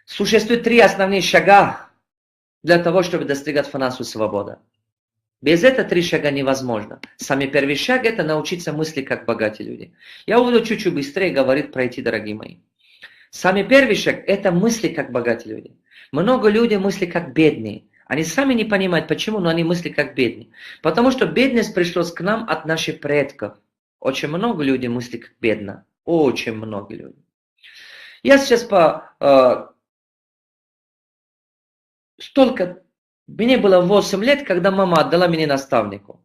Существует три основных шага для того, чтобы достигать финансовой свободы. Без этого три шага невозможно. Самый первый шаг – это научиться мыслить как богатые люди. Я буду чуть-чуть быстрее говорить пройти, дорогие мои. Самый первый шаг – это мысли как богатые люди. Много людей мыслят как бедные. Они сами не понимают, почему, но они мыслят как бедные. Потому что бедность пришла к нам от наших предков. Очень много людей мыслят как бедно. Очень много людей. Я сейчас мне было 8 лет, когда мама отдала меня наставнику.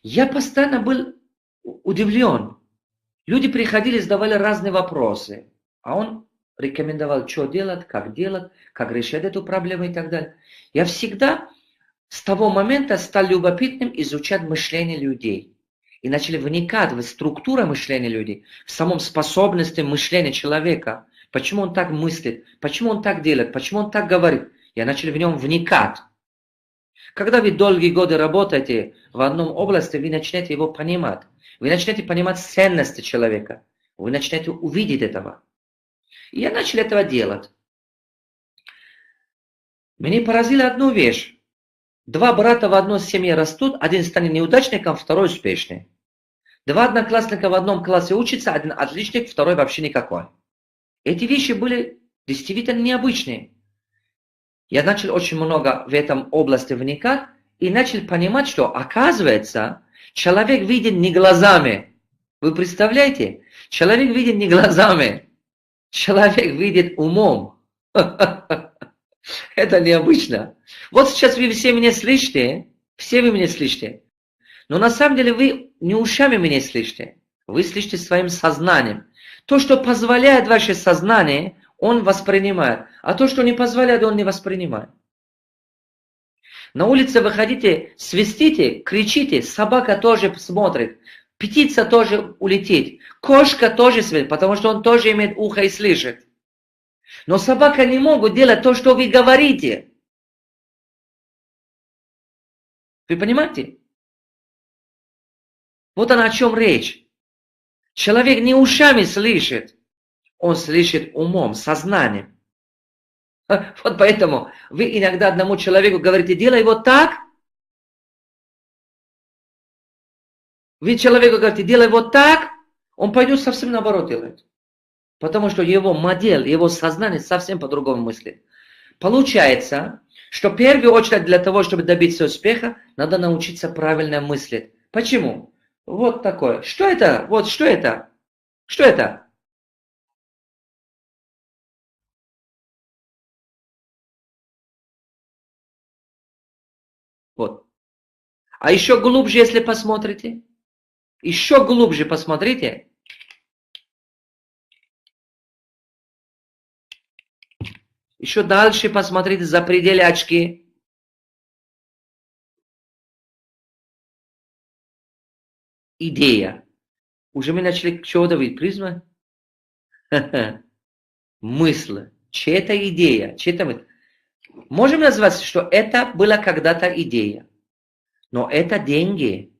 Я постоянно был удивлен. Люди приходили, задавали разные вопросы. А он рекомендовал, что делать, как решать эту проблему и так далее. Я всегда с того момента стал любопытным изучать мышление людей. И начали вникать в структуру мышления людей, в самом способности мышления человека. Почему он так мыслит, почему он так делает, почему он так говорит. Я начал в нем вникать. Когда вы долгие годы работаете в одном области, вы начнете его понимать. Вы начнете понимать ценности человека. Вы начнете увидеть этого. И я начал этого делать. Меня поразила одну вещь. Два брата в одной семье растут, один станет неудачником, второй успешный. Два одноклассника в одном классе учатся, один отличник, второй вообще никакой. Эти вещи были действительно необычные. Я начал очень много в этом области вникать и начал понимать, что оказывается, человек видит не глазами. Вы представляете? Человек видит не глазами. Человек видит умом. Это необычно. Вот сейчас вы все меня слышите, все вы меня слышите. Но на самом деле вы не ушами меня слышите. Вы слышите своим сознанием. То, что позволяет ваше сознание, он воспринимает. А то, что не позволяет, он не воспринимает. На улице выходите, свистите, кричите, собака тоже смотрит. Птица тоже улетит. Кошка тоже смотрит, потому что он тоже имеет ухо и слышит. Но собака не могут делать то, что вы говорите. Вы понимаете? Вот она о чем речь. Человек не ушами слышит, он слышит умом, сознанием. Вот поэтому вы иногда одному человеку говорите, делай вот так. Вы человеку говорите, делай вот так, он пойдет совсем наоборот делать. Потому что его модель, его сознание совсем по-другому мыслит. Получается, что в первую очередь для того, чтобы добиться успеха, надо научиться правильно мыслить. Почему? Вот такое. Что это? Вот что это? Что это? Вот. А еще глубже, если посмотрите. Еще глубже посмотрите. Еще дальше посмотрите за пределы очки. Идея. Уже мы начали чего-то видеть. Призма? Мысль. Чья-то идея. Чья-то мысль. Можем назвать, что это была когда-то идея. Но это деньги.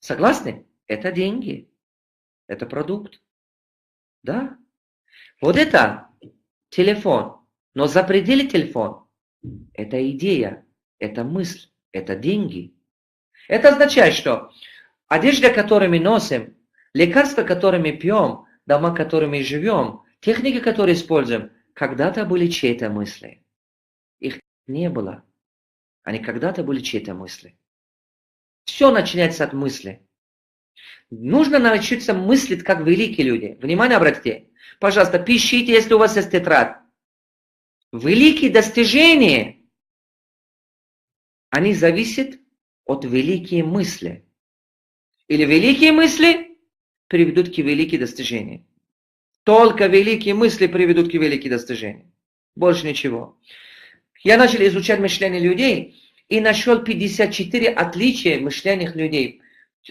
Согласны? Это деньги. Это продукт. Да? Вот это телефон. Но за пределы телефон. Это идея. Это мысль. Это деньги. Это означает, что одежда, которую мы носим, лекарства, которыми пьем, дома, которыми живем, техники, которые используем, когда-то были чьи-то мысли. Их не было. Они когда-то были чьи-то мысли. Все начинается от мысли. Нужно научиться мыслить, как великие люди. Внимание обратите. Пожалуйста, пишите, если у вас есть тетрадь. Великие достижения, они зависят от великие мысли. Или великие мысли приведут к великим достижениям. Только великие мысли приведут к великим достижениям. Больше ничего. Я начал изучать мышление людей и нашел 54 отличия мышления людей.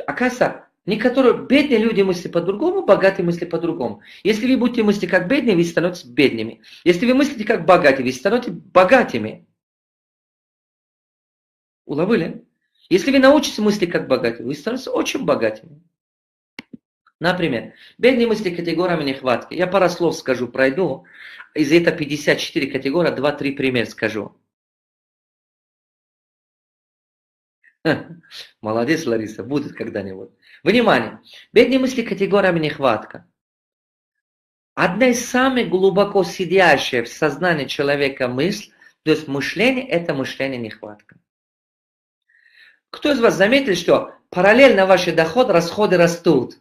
Оказывается, некоторые бедные люди мыслят по-другому, богатые мысли по-другому. Если вы будете мыслить как бедные, вы становитесь бедными. Если вы мыслите как богатые, вы становитесь богатыми. Уловили? Если вы научитесь мыслить как богатые, вы становитесь очень богатыми. Например, бедные мысли категориями нехватки. Я пару слов скажу, пройду. Из этого 54 категории, 2-3 примера скажу. Молодец, Лариса, будет когда-нибудь. Внимание! Бедные мысли категориями нехватка. Одна из самых глубоко сидящих в сознании человека мысль, то есть мышление, это мышление нехватка. Кто из вас заметил, что параллельно ваши доходы, расходы растут?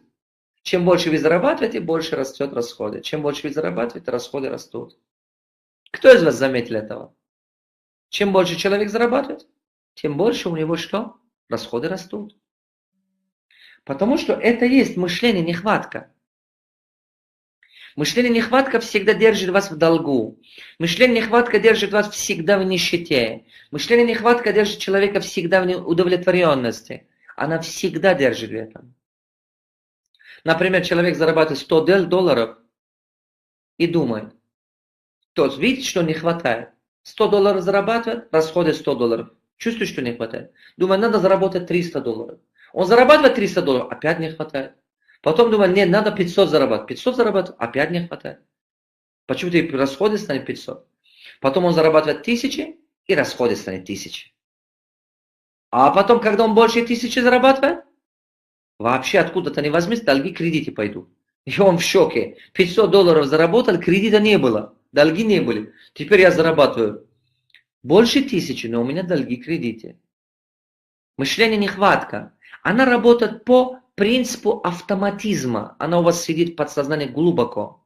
Чем больше вы зарабатываете, больше растет расходы. Чем больше вы зарабатываете, расходы растут. Кто из вас заметил этого? Чем больше человек зарабатывает, тем больше у него что? Расходы растут. Потому что это есть мышление нехватка. Мышление нехватка всегда держит вас в долгу. Мышление нехватка держит вас всегда в нищете. Мышление нехватка держит человека всегда в неудовлетворенности. Она всегда держит в этом. Например, человек зарабатывает $100 и думает. То есть видит, что не хватает. $100 зарабатывает, расходы $100. Чувствует, что не хватает. Думает, надо заработать $300. Он зарабатывает $300, опять не хватает. Потом думает, нет, надо 500 зарабатывать. 500 зарабатывать, опять не хватает. Почему-то и расходы станет 500. Потом он зарабатывает 1000, и расходы станет 1000. А потом, когда он больше 1000 зарабатывает, вообще откуда-то не возьмись, долги, кредиты пойдут. И он в шоке. $500 заработал, кредита не было. Долги не были. Теперь я зарабатываю больше 1000, но у меня долги, кредиты. Мышление нехватка. Она работает по принципу автоматизма. Она у вас сидит в подсознании глубоко.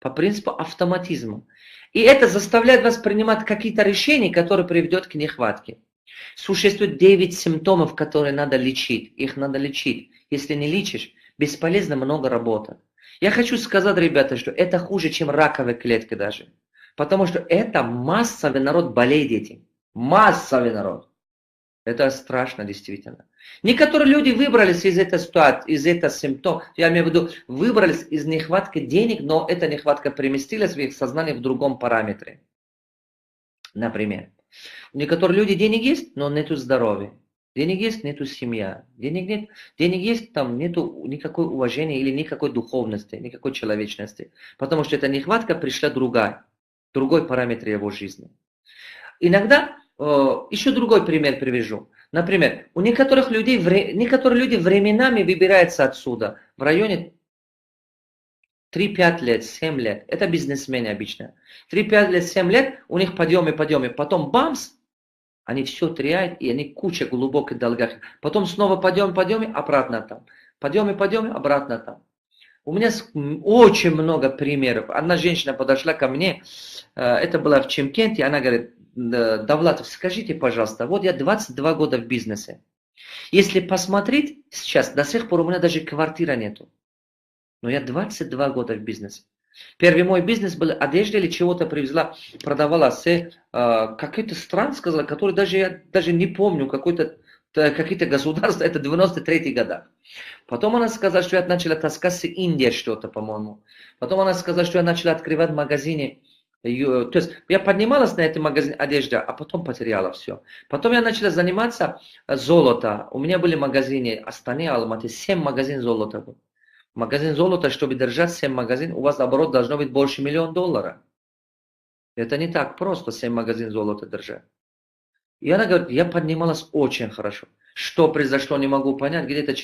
По принципу автоматизма. И это заставляет вас принимать какие-то решения, которые приведут к нехватке. Существует 9 симптомов, которые надо лечить. Их надо лечить. Если не лечишь, бесполезно много работать. Я хочу сказать, ребята, что это хуже, чем раковые клетки даже. Потому что это массовый народ болеет этим. Массовый народ. Это страшно, действительно. Некоторые люди выбрались из этой ситуации, из этого симптома. Я имею в виду, выбрались из нехватки денег, но эта нехватка переместилась в их сознание в другом параметре. Например, у некоторых людей денег есть, но нету здоровья. Денег есть, нету семья. Денег нет, денег есть, там нету никакой уважения или никакой духовности, никакой человечности. Потому что эта нехватка пришла другая, другой параметр его жизни. Иногда, еще другой пример привяжу. Например, у некоторых людей, некоторые люди временами выбираются отсюда, в районе 3-5 лет, 7 лет. Это бизнесмены обычно. 3-5 лет, 7 лет, у них подъемы. Потом бамс, они все теряют, и они куча глубоких долгах. Потом снова подъемы, обратно там. Подъемы, обратно там. У меня очень много примеров. Одна женщина подошла ко мне, это было в Чимкенте, она говорит, Давлатов, скажите, пожалуйста, вот я 22 года в бизнесе. Если посмотреть сейчас, до сих пор у меня даже квартиры нету. Но я 22 года в бизнесе. Первый мой бизнес был одежда или чего-то привезла, продавала с какой-то стран, сказала, который даже я даже не помню, какие-то государства, это 93-й года. Потом она сказала, что я начала таскать с Индии что-то, по-моему. Потом она сказала, что я начала открывать магазины. То есть я поднималась на этот магазин одежды, а потом потеряла все. Потом я начала заниматься золото. У меня были магазины Астаны, Алматы, 7 магазинов золота был. Магазин золота, чтобы держать 7 магазинов, у вас оборот должно быть больше $1 миллион. Это не так просто 7 магазинов золота держать. И она говорит, я поднималась очень хорошо. Что произошло, не могу понять. Где-то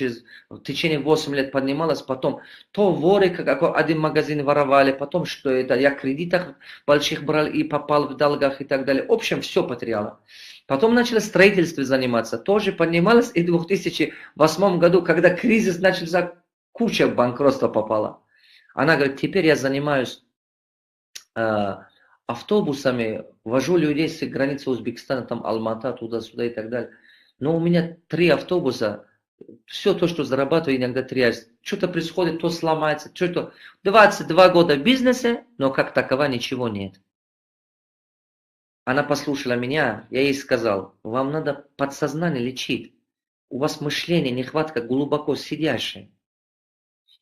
в течение 8 лет поднималась, потом то воры, какой один магазин воровали, потом что это, я кредитах больших брал и попал в долгах и так далее. В общем, все потеряла. Потом начала строительством заниматься, тоже поднималась, и в 2008 году, когда кризис начался, куча банкротства попала. Она говорит, теперь я занимаюсь автобусами, вожу людей с границы Узбекистана, там Алмата, туда-сюда и так далее. Но у меня 3 автобуса, все то, что зарабатываю, иногда теряюсь. Что-то происходит, то сломается, что-то. 22 года в бизнесе, но как такого ничего нет. Она послушала меня, я ей сказал, вам надо подсознание лечить. У вас мышление, нехватка глубоко сидящая.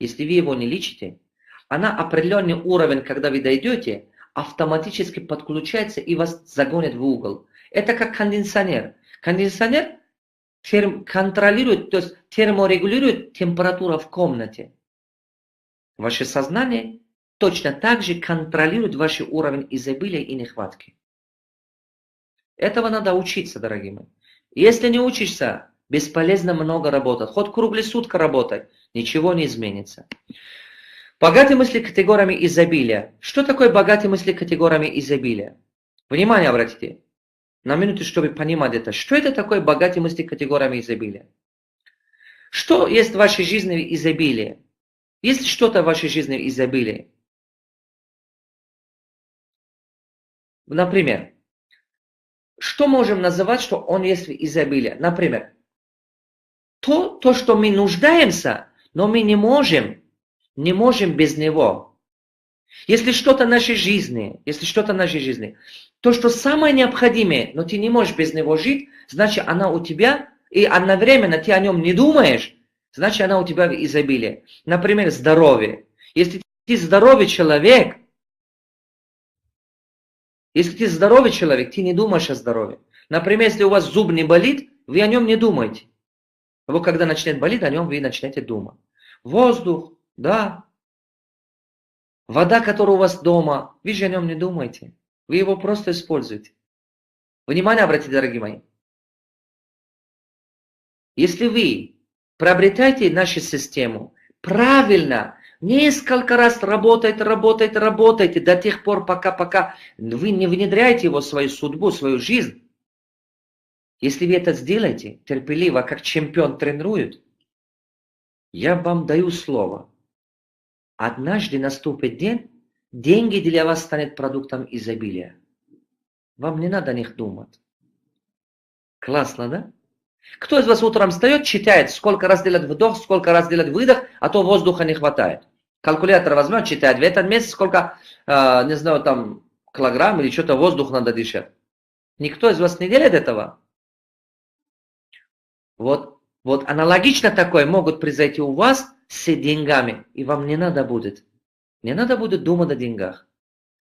Если вы его не лечите, она определенный уровень, когда вы дойдете, автоматически подключается и вас загонит в угол. Это как кондиционер. Кондиционер контролирует, то есть терморегулирует температуру в комнате. Ваше сознание точно так же контролирует ваш уровень изобилия и нехватки. Этого надо учиться, дорогие мои. Если не учишься, бесполезно много работать. Хоть круглые сутки работать, ничего не изменится. Богатые мысли категориями изобилия. Что такое богатые мысли категориями изобилия? Внимание обратите. На минуту, чтобы понимать это. Что это такое богатые мысли категориями изобилия? Что есть в вашей жизни изобилие? Есть ли что-то в вашей жизни изобилие? Например, что можем называть, что он есть в изобилии? Например, то, что мы нуждаемся, но мы не можем без него. Если что-то в нашей жизни, то, что самое необходимое, но ты не можешь без него жить, значит, она у тебя, и одновременно ты о нем не думаешь, значит, она у тебя в изобилии. Например, здоровье. Если ты здоровый человек, ты не думаешь о здоровье. Например, если у вас зуб не болит, вы о нем не думаете. А вот когда начнет болеть, о нем вы начнете думать. Воздух, да. Вода, которая у вас дома, вы же о нем не думаете. Вы его просто используете. Внимание обратите, дорогие мои. Если вы приобретаете нашу систему правильно, несколько раз работаете до тех пор, пока вы не внедряете его в свою судьбу, в свою жизнь. Если вы это сделаете, терпеливо, как чемпион тренирует, я вам даю слово. Однажды наступит день, деньги для вас станут продуктом изобилия. Вам не надо о них думать. Классно, да? Кто из вас утром встает, читает, сколько раз делать вдох, сколько раз делать выдох, а то воздуха не хватает. Калькулятор возьмет, читает. В этот месяц сколько, не знаю, там, килограмм или что-то воздух надо дышать. Никто из вас не делает этого? Вот аналогично такое могут произойти у вас с деньгами, и вам не надо будет. Не надо будет думать о деньгах.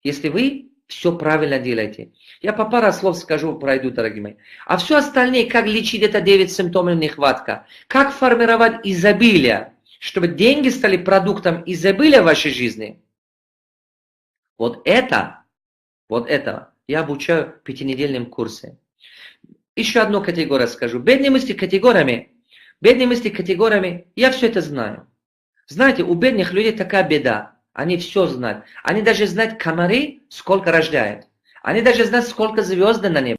Если вы все правильно делаете. Я по пару слов скажу, пройду, дорогие мои. А все остальное, как лечить это 9 симптомов нехватка, как формировать изобилие, чтобы деньги стали продуктом изобилия в вашей жизни. Вот это я обучаю в 5-недельном курсе. Еще одну категорию скажу. Бедные мысли категориями, я все это знаю. Знаете, у бедных людей такая беда. Они все знают. Они даже знают комары, сколько рождают. Они даже знают, сколько звезд на небе.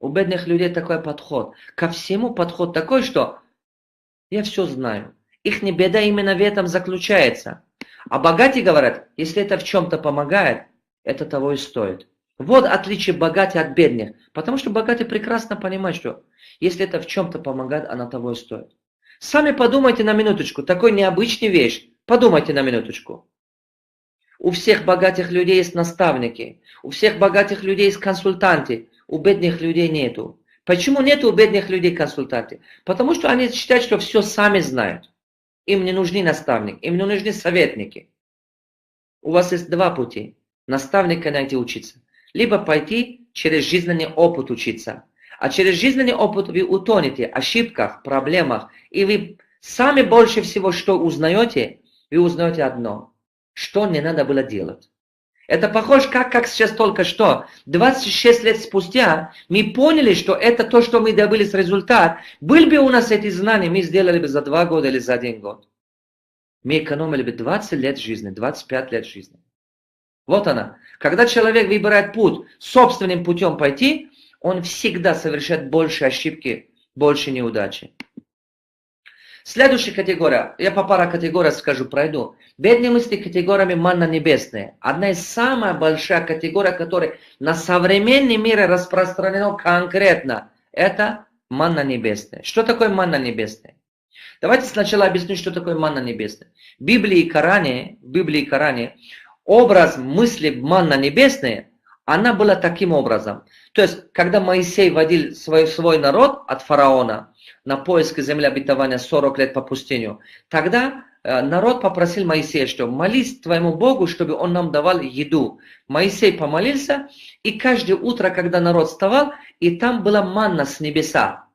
У бедных людей такой подход. Ко всему подход такой, что я все знаю. Их беда именно в этом заключается. А богатые говорят, если это в чем-то помогает, это того и стоит. Вот отличие богатых от бедных. Потому что богатые прекрасно понимают, что если это в чем-то помогает, она того и стоит. Сами подумайте на минуточку, такой необычная вещь. Подумайте на минуточку. У всех богатых людей есть наставники. У всех богатых людей есть консультанты. У бедных людей нету. Почему нету у бедных людей консультанты? Потому что они считают, что все сами знают. Им не нужны наставники, им не нужны советники. У вас есть два пути. Наставника найти учиться. Либо пойти через жизненный опыт учиться. А через жизненный опыт вы утонете в ошибках, проблемах. И вы сами больше всего, что узнаете, вы узнаете одно. Что не надо было делать. Это похоже, как сейчас только что. 26 лет спустя мы поняли, что это то, что мы добились результат. Были бы у нас эти знания, мы сделали бы за 2 года или за 1 год. Мы экономили бы 20 лет жизни, 25 лет жизни. Вот она. Когда человек выбирает путь, собственным путем пойти, он всегда совершает больше ошибки, больше неудачи. Следующая категория, я по паре категорий скажу, пройду. Бедные мысли категориями манна небесная. Одна из самых больших категорий, которая на современный мир распространена конкретно, это манна небесная. Что такое манна небесная? Давайте сначала объясню, что такое манна небесная. В Библии и Коране образ мысли манна небесная, она была таким образом. То есть, когда Моисей водил свой народ от фараона на поиск земли обетования 40 лет по пустыню, тогда народ попросил Моисея, что молись твоему Богу, чтобы он нам давал еду. Моисей помолился, и каждое утро, когда народ вставал, и там была манна с небеса.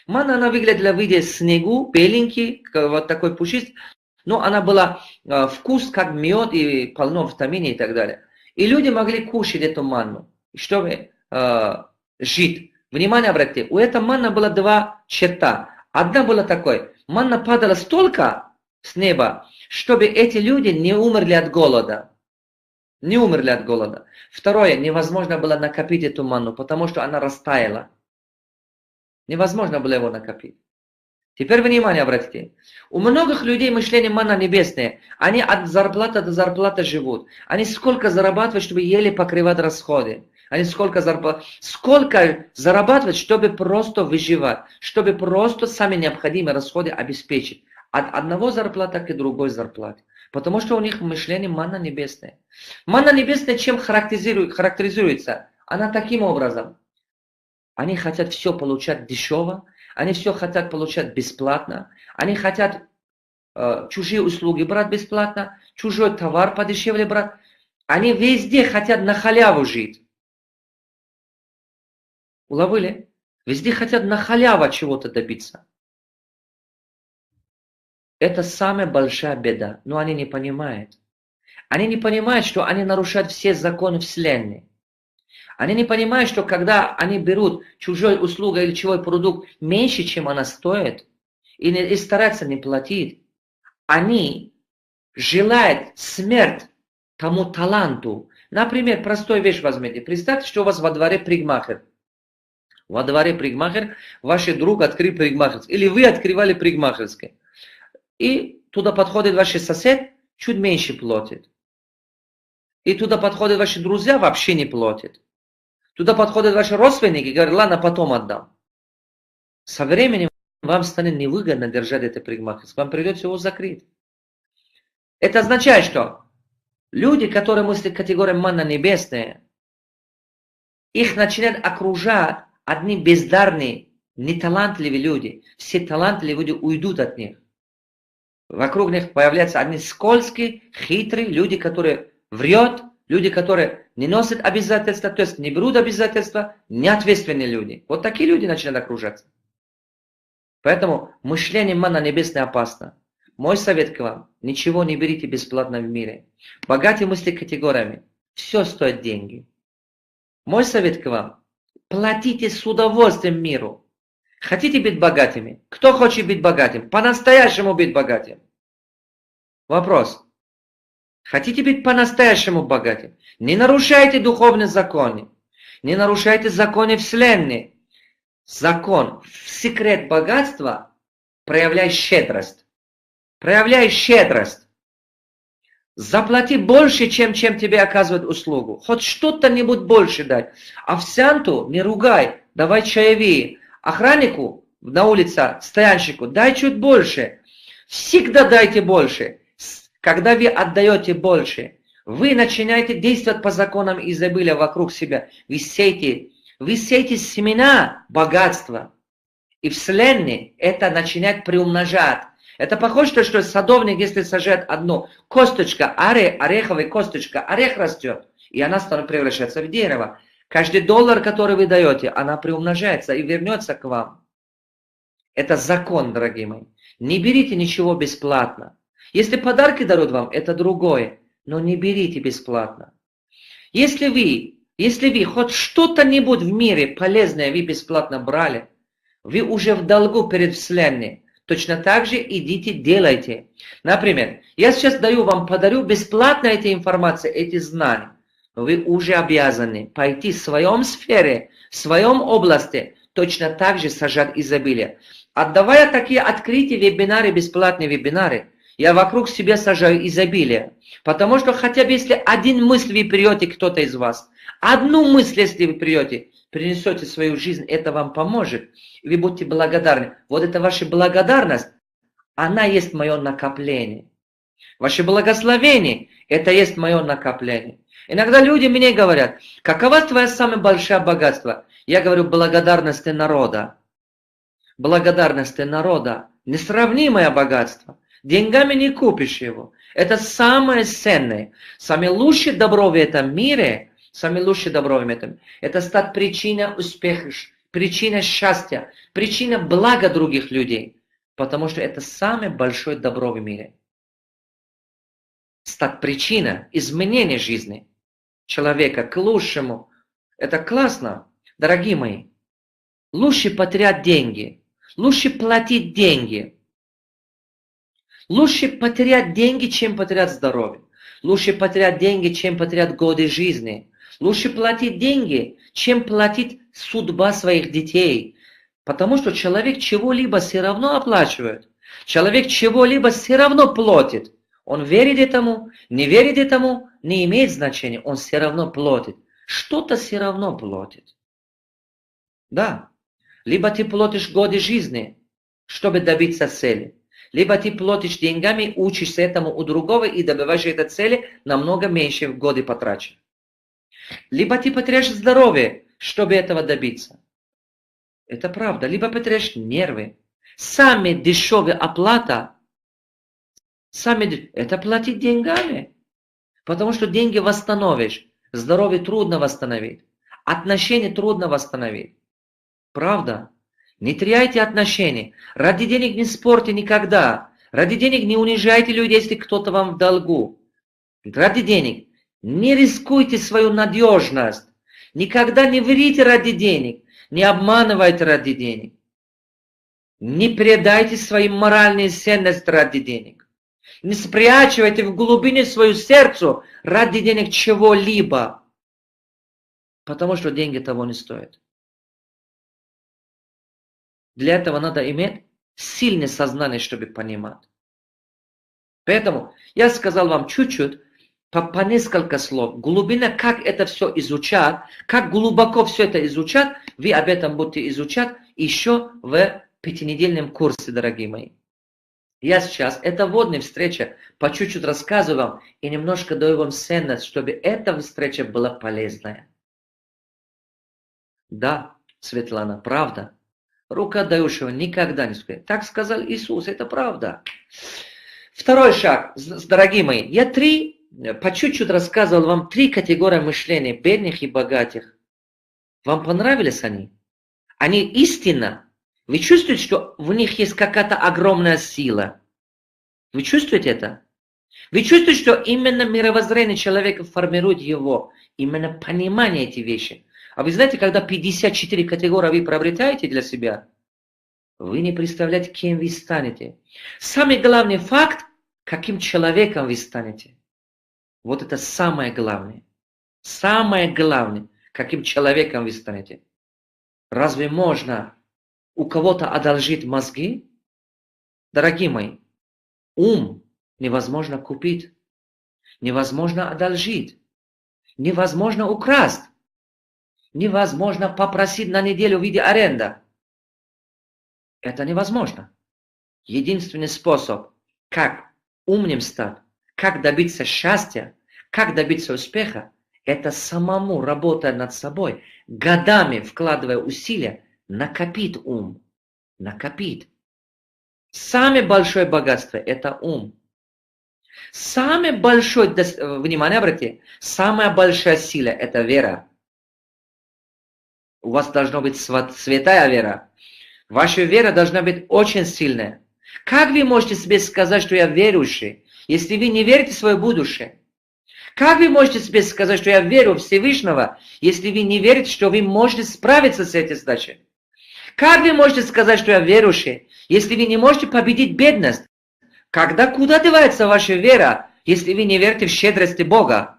Манна, она выглядела в виде снегу, беленький, вот такой пушистый, но она была вкус как мед и полно витаминов и так далее. И люди могли кушать эту манну, чтобы жить. Внимание обратите, у этой манны было два черта. Одна была такой, манна падала столько с неба, чтобы эти люди не умерли от голода. Не умерли от голода. Второе, невозможно было накопить эту манну, потому что она растаяла. Невозможно было его накопить. Теперь внимание обратите. У многих людей мышление манна небесное. Они от зарплаты до зарплаты живут. Они сколько зарабатывают, чтобы еле покрывать расходы. Они сколько зарабатывать, чтобы просто выживать. Чтобы просто сами необходимые расходы обеспечить. От одного зарплаты к другой зарплате. Потому что у них мышление манна небесное. Манна небесная чем характеризуется? Она таким образом. Они хотят все получать дешево. Они все хотят получать бесплатно. Они хотят чужие услуги брать бесплатно. Чужой товар подешевле брать. Они везде хотят на халяву жить. Уловили? Везде хотят на халяву чего-то добиться. Это самая большая беда. Но они не понимают. Они не понимают, что они нарушают все законы Вселенной. Они не понимают, что когда они берут чужой услугу или чужой продукт меньше, чем она стоит, и стараются не платить, они желают смерть тому таланту. Например, простую вещь возьмите. Представьте, что у вас во дворе парикмахер. Во дворе парикмахер, ваш друг открыл парикмахерское. Или вы открывали парикмахерское. И туда подходит ваш сосед, чуть меньше платит. И туда подходят ваши друзья, вообще не платят. Туда подходят ваши родственники и говорят, ладно, потом отдам. Со временем вам станет невыгодно держать это парикмахерское. Вам придется его закрыть. Это означает, что люди, которые мыслят категория манна небесная, их начинают окружать одни бездарные, неталантливые люди. Все талантливые люди уйдут от них. Вокруг них появляются одни скользкие, хитрые люди, которые врет, люди, которые не носят обязательства, то есть не берут обязательства, неответственные люди. Вот такие люди начинают окружаться. Поэтому мышление манна небесное опасно. Мой совет к вам, ничего не берите бесплатно в мире. Богатые мысли категориями, все стоит деньги. Мой совет к вам, платите с удовольствием миру. Хотите быть богатыми? Кто хочет быть богатым? По-настоящему быть богатым? Вопрос. Хотите быть по-настоящему богатым? Не нарушайте духовные законы. Не нарушайте законы Вселенной. Закон, секрет богатства, проявляй щедрость. Проявляй щедрость. Заплати больше, чем тебе оказывают услугу. Хоть что-то-нибудь больше дать. Официанту не ругай, давай чаевые. Охраннику на улице, стоянщику, дай чуть больше. Всегда дайте больше. Когда вы отдаете больше, вы начинаете действовать по законам изобилия вокруг себя. Вы сеете семена богатства. И Вселенная это начинает приумножать. Это похоже, что садовник, если сажает одну косточку, ореховая косточка, орех растет, и она превращается в дерево. Каждый доллар, который вы даете, она приумножается и вернется к вам. Это закон, дорогие мои. Не берите ничего бесплатно. Если подарки дарят вам, это другое. Но не берите бесплатно. Если вы хоть что-то-нибудь в мире полезное вы бесплатно брали, вы уже в долгу перед Вселенной. Точно так же идите, делайте. Например, я сейчас подарю бесплатно эти информации, эти знания. Но вы уже обязаны пойти в своем сфере, в своем области, точно так же сажать изобилие. Отдавая такие открытые вебинары, бесплатные вебинары, я вокруг себя сажаю изобилие. Потому что хотя бы если один мысль вы берете, кто-то из вас, одну мысль, если вы берете, принесете в свою жизнь, это вам поможет. И вы будете благодарны. Вот это ваша благодарность, она есть мое накопление. Ваше благословение, это есть мое накопление. Иногда люди мне говорят, какова твоя самое большое богатство? Я говорю, благодарность народа. Благодарность народа. Несравнимое богатство. Деньгами не купишь его. Это самое ценное. Самое лучшее добро в этом мире, это стать причиной успеха, причиной счастья, причиной блага других людей. Потому что это самое большое добро в мире. стать причиной изменения жизни человека к лучшему. Это классно, дорогие мои. Лучше потерять деньги, лучше платить деньги. Лучше потерять деньги, чем потерять здоровье. Лучше потерять деньги, чем потерять годы жизни. Лучше платить деньги, чем платить судьба своих детей. Потому что человек чего-либо все равно оплачивает. Человек чего-либо все равно платит. Он верит этому, не верит этому, не имеет значения. Он все равно платит. Что-то все равно платит. Да. Либо ты платишь годы жизни, чтобы добиться цели. Либо ты платишь деньгами, учишься этому у другого и добиваешь этой цели намного меньше в годы потрачено. Либо ты потеряешь здоровье, чтобы этого добиться. Это правда. Либо потеряешь нервы. Самая дешевая оплата, это платить деньгами. Потому что деньги восстановишь. Здоровье трудно восстановить. Отношения трудно восстановить. Правда? Не теряйте отношения. Ради денег не спорьте никогда. Ради денег не унижайте людей, если кто-то вам в долгу. Ради денег не рискуйте свою надежность. Никогда не врите ради денег. Не обманывайте ради денег. Не предайте свои моральные ценности ради денег. Не спрячивайте в глубине свою сердцу ради денег чего-либо. Потому что деньги того не стоят. Для этого надо иметь сильное сознание, чтобы понимать. Поэтому я сказал вам чуть-чуть, по несколько слов. Глубина, как это все изучать, как глубоко все это изучать, вы об этом будете изучать еще в пятинедельном курсе, дорогие мои. Я сейчас, это вводная встреча, по чуть-чуть рассказываю вам и немножко даю вам ценность, чтобы эта встреча была полезная. Да, Светлана, правда. Рука дающего никогда не скажет. Так сказал Иисус, это правда. Второй шаг, дорогие мои. Я по чуть-чуть рассказывал вам 3 категории мышления, бедных и богатых. Вам понравились они? Они истинно. Вы чувствуете, что в них есть какая-то огромная сила? Вы чувствуете это? Вы чувствуете, что именно мировоззрение человека формирует его? Именно понимание этих вещей. А вы знаете, когда 54 категории вы приобретаете для себя, вы не представляете, кем вы станете. Самый главный факт, каким человеком вы станете. Вот это самое главное. Самое главное, каким человеком вы станете. Разве можно у кого-то одолжить мозги? Дорогие мои, ум невозможно купить, невозможно одолжить, невозможно украсть. Невозможно попросить на неделю в виде аренды. Это невозможно. Единственный способ, как умным стать, как добиться счастья, как добиться успеха, это самому работая над собой, годами вкладывая усилия, накопить ум. Накопить. Самое большое богатство – это ум. Самое большое, внимание обратите, самая большая сила – это вера. У вас должна быть святая вера. Ваша вера должна быть очень сильная. Как вы можете себе сказать, что я верующий, если вы не верите в свое будущее? Как вы можете себе сказать, что я верю в Всевышнего, если вы не верите, что вы можете справиться с этой задачей? Как вы можете сказать, что я верующий, если вы не можете победить бедность? Куда девается ваша вера, если вы не верите в щедрости Бога?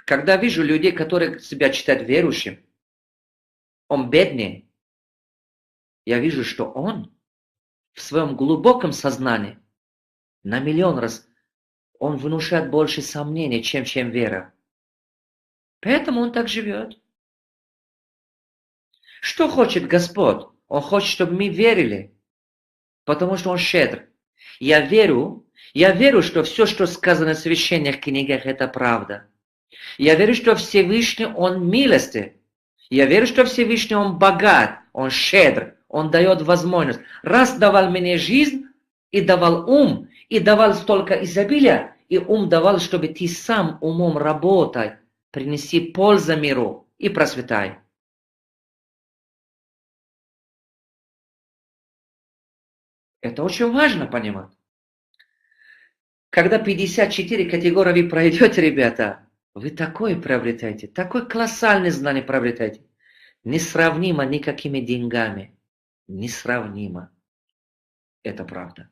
Когда вижу людей, которые себя считают верующим, он бедный, я вижу, что он в своем глубоком сознании на миллион раз он внушает больше сомнений, чем вера. Поэтому он так живет. Что хочет Господь? Он хочет, чтобы мы верили, потому что Он щедр. Я верю, что все, что сказано в священных книгах, это правда. Я верю, что Всевышний Он милостив. Я верю, что Всевышний Он богат, Он щедр, Он дает возможность. Раз давал мне жизнь, и давал ум, и давал столько изобилия, и ум давал, чтобы ты сам умом работай, принеси пользу миру и процветай. Это очень важно понимать. Когда 54 категории вы пройдете, ребята, вы такое приобретаете, такое колоссальное знание приобретаете. Несравнимо никакими деньгами. Несравнимо. Это правда.